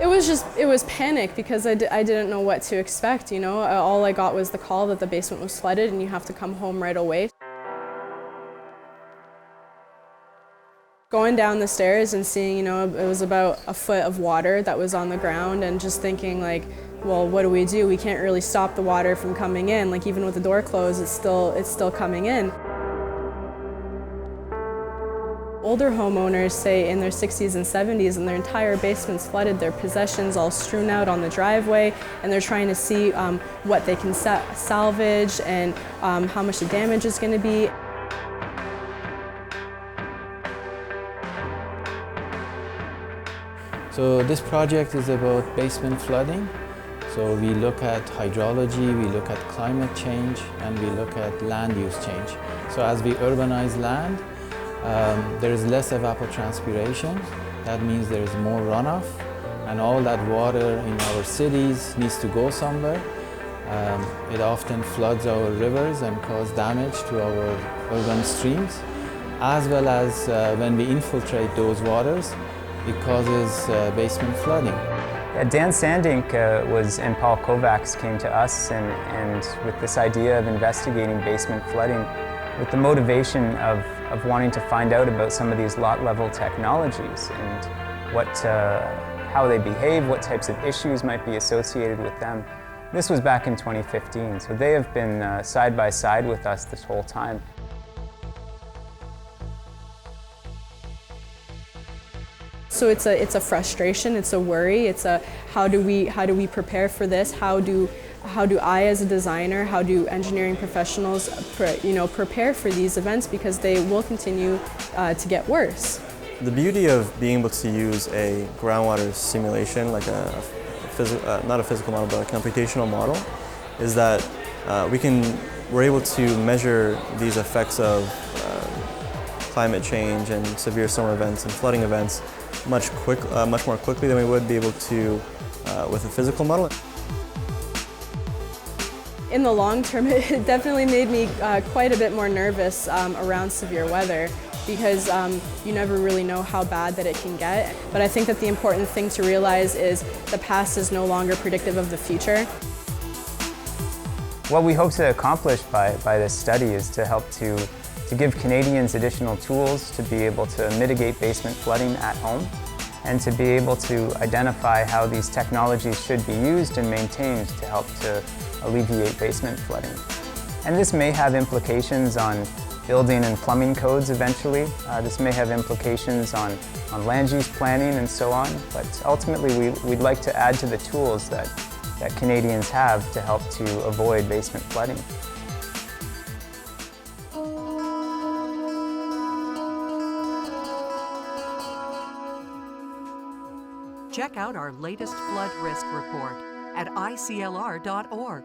It was panic because I didn't know what to expect, you know. All I got was the call that the basement was flooded and you have to come home right away. Going down the stairs and seeing, you know, it was about a foot of water that was on the ground, and just thinking like, well, what do? We can't really stop the water from coming in. Like, even with the door closed, it's still coming in. Older homeowners say in their 60s and 70s and their entire basement's flooded, their possessions all strewn out on the driveway, and they're trying to see what they can salvage and how much the damage is going to be. So this project is about basement flooding. So we look at hydrology, we look at climate change, and we look at land use change. So as we urbanize land, there is less evapotranspiration. That means there is more runoff, and all that water in our cities needs to go somewhere. It often floods our rivers and causes damage to our urban streams, as well as when we infiltrate those waters, it causes basement flooding. Yeah, Dan Sandink and Paul Kovacs came to us and with this idea of investigating basement flooding with the motivation of wanting to find out about some of these lot-level technologies and how they behave, what types of issues might be associated with them. This was back in 2015, so they have been side by side with us this whole time. So it's a frustration, it's a worry, it's a how do we prepare for this? How do I as a designer, how do engineering professionals prepare for these events, because they will continue to get worse. The beauty of being able to use a groundwater simulation, like not a physical model but a computational model, is that we're able to measure these effects of climate change and severe summer events and flooding events much more quickly than we would be able to with a physical model. In the long term, it definitely made me quite a bit more nervous around severe weather, because you never really know how bad that it can get. But I think that the important thing to realize is the past is no longer predictive of the future. What we hope to accomplish by this study is to help to give Canadians additional tools to be able to mitigate basement flooding at home, and to be able to identify how these technologies should be used and maintained to help to alleviate basement flooding. And this may have implications on building and plumbing codes eventually. This may have implications on land use planning and so on, but ultimately we'd like to add to the tools that Canadians have to help to avoid basement flooding. Check out our latest flood risk report at ICLR.org.